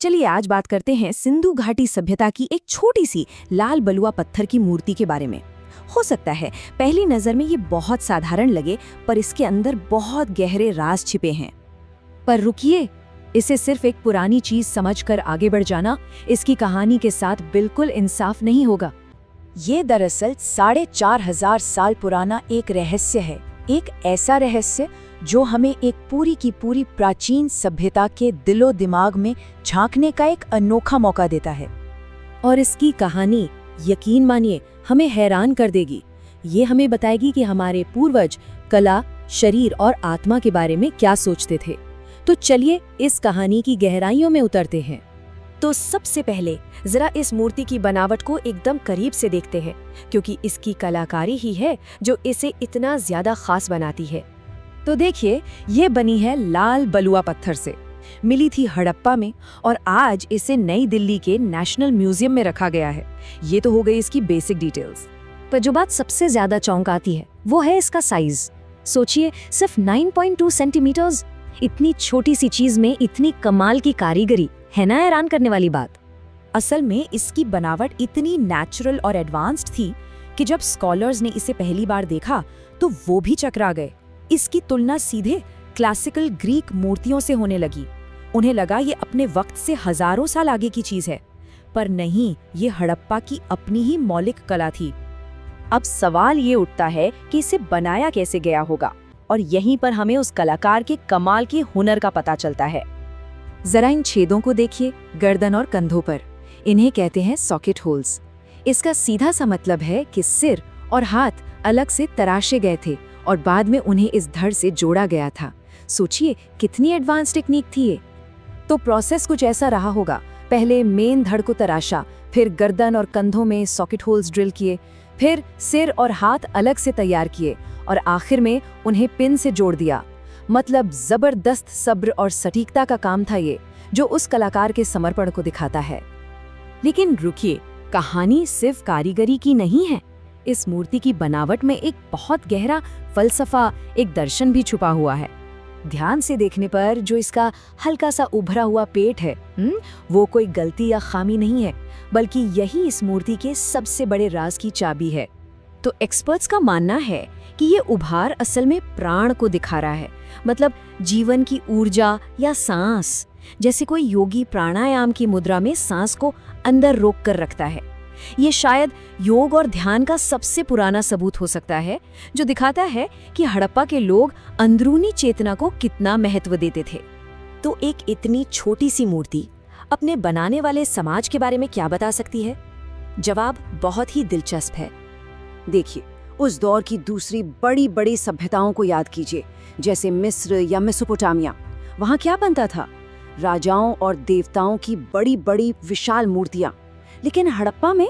चलिए आज बात करते हैं सिंधु घाटी सभ्यता की एक छोटी सी लाल बलुआ पत्थर की मूर्ति के बारे में। हो सकता है पहली नजर में ये बहुत साधारण लगे, पर इसके अंदर बहुत गहरे राज छिपे हैं। पर रुकिए, इसे सिर्फ एक पुरानी चीज समझकर आगे बढ़ जाना इसकी कहानी के साथ बिल्कुल इंसाफ नहीं होगा। ये दरअसल 4,500 साल पुराना एक रहस्य है, एक ऐसा रहस्य जो हमें एक पूरी की पूरी प्राचीन सभ्यता के दिलो दिमाग में झांकने का एक अनोखा मौका देता है। और इसकी कहानी यकीन मानिए हमें हैरान कर देगी। ये हमें बताएगी कि हमारे पूर्वज कला, शरीर और आत्मा के बारे में क्या सोचते थे। तो चलिए इस कहानी की गहराइयों में उतरते हैं। तो सबसे पहले जरा इस मूर्ति की बनावट को एकदम करीब से देखते हैं, क्योंकि इसकी कलाकारी ही है जो इसे इतना ज्यादा खास बनाती है। तो देखिए, ये बनी है लाल बलुआ पत्थर से, मिली थी हड़प्पा में और आज इसे नई दिल्ली के नेशनल म्यूजियम में रखा गया है। ये तो हो गई इसकी बेसिक डिटेल्स। पर जो बात सबसे ज्यादा चौंकाती है वो है इसका साइज। सोचिए, सिर्फ 9.2 सेंटीमीटर्स। इतनी छोटी सी चीज में इतनी कमाल की कारीगरी, है ना हैरान करने वाली बात। असल में इसकी बनावट इतनी नेचुरल और एडवांस्ड थी कि जब स्कॉलर्स ने इसे पहली बार देखा तो वो भी चकरा गए। इसकी तुलना सीधे क्लासिकल ग्रीक मूर्तियों से होने लगी। उन्हें लगा ये अपने वक्त से हजारों साल आगे की चीज है, पर नहीं, ये हड़प्पा की अपनी ही मौलिक कला थी। अब सवाल ये उठता है कि इसे बनाया कैसे गया होगा, और यहीं पर हमें उस कलाकार के कमाल के हुनर का पता चलता है। जरा इन छेदों को देखिए, गर्दन और कंधों पर। इन्हें कहते हैं सॉकेट होल्स। इसका सीधा सा मतलब है कि सिर और हाथ अलग से तराशे गए थे और बाद में उन्हें इस धड़ से जोड़ा गया था। सोचिए कितनी एडवांस टेक्निक थी ये। तो प्रोसेस कुछ ऐसा रहा होगा। पहले मेन धड़ को तराशा, फिर गर्दन और कंधों में सॉकेट होल्स ड्रिल किए, फिर सिर और हाथ अलग से तैयार किए और आखिर में उन्हें पिन से जोड़ दिया। मतलब जबरदस्त सब्र और सटीकता का काम था ये, जो उस कलाकार के समर्पण को दिखाता है। लेकिन रुकिए, कहानी सिर्फ कारीगरी की नहीं है। इस मूर्ति की बनावट में एक बहुत गहरा फलसफा, एक दर्शन भी छुपा हुआ है। ध्यान से देखने पर जो इसका हल्का सा उभरा हुआ पेट है, वो कोई गलती या खामी नहीं है, बल्कि यही इस मूर्ति के सबसे बड़े राज की चाबी है। तो एक्सपर्ट्स का मानना है कि ये उभार असल में प्राण को दिखा रहा है, मतलब जीवन की ऊर्जा या सांस। जैसे कोई योगी प्राणायाम की मुद्रा में सांस को अंदर रोक कर रखता है। ये शायद योग और ध्यान का सबसे पुराना सबूत हो सकता है, जो दिखाता है कि हड़प्पा के लोग अंदरूनी चेतना को कितना महत्व देते थे। तो एक इतनी छोटी सी मूर्ति अपने बनाने वाले समाज के बारे में क्या बता सकती है? जवाब बहुत ही दिलचस्प है। देखिए, उस दौर की दूसरी बड़ी बड़ी सभ्यताओं को याद कीजिए, जैसे मिस्र या मेसोपोटामिया। वहाँ क्या बनता था? राजाओं और देवताओं की बड़ी बड़ी विशाल मूर्तियां। लेकिन हड़प्पा में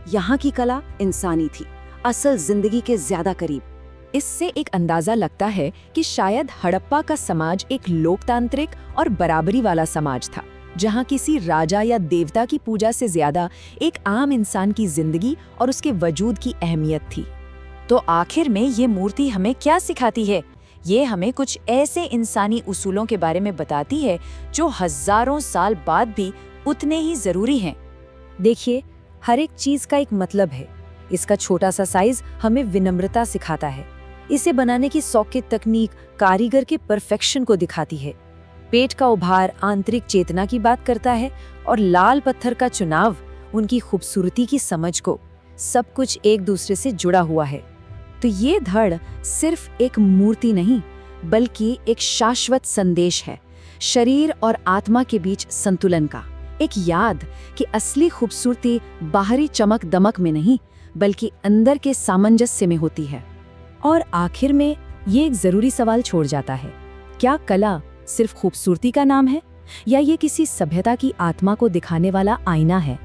यहाँ की कला इंसानी थी, असल जिंदगी के ज्यादा करीब। इससे एक अंदाजा लगता है कि शायद हड़प्पा का समाज एक लोकतांत्रिक और बराबरी वाला समाज था, जहाँ किसी राजा या देवता की पूजा से ज्यादा एक आम इंसान की जिंदगी और उसके वजूद की अहमियत थी। तो आखिर में ये मूर्ति हमें क्या सिखाती है? ये हमें कुछ ऐसे इंसानी उसूलों के बारे में बताती है जो हजारों साल बाद भी उतने ही जरूरी हैं। देखिए, हर एक चीज का एक मतलब है। इसका छोटा सा साइज हमें विनम्रता सिखाता है। इसे बनाने की सौखित तकनीक कारीगर के परफेक्शन को दिखाती है। पेट का उभार आंतरिक चेतना की बात करता है और लाल पत्थर का चुनाव उनकी खूबसूरती की समझ को। सब कुछ एक दूसरे से जुड़ा हुआ है। तो ये धड़ सिर्फ एक मूर्ति नहीं, बल्कि एक शाश्वत संदेश है, शरीर और आत्मा के बीच संतुलन का। एक याद कि असली खूबसूरती बाहरी चमक दमक में नहीं, बल्कि अंदर के सामंजस्य में होती है। और आखिर में ये एक जरूरी सवाल छोड़ जाता है, क्या कला सिर्फ खूबसूरती का नाम है, या ये किसी सभ्यता की आत्मा को दिखाने वाला आईना है?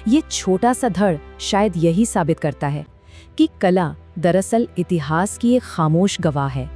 ये छोटा सा धड़ शायद यही साबित करता है कि कला दरअसल इतिहास की एक खामोश गवाह है।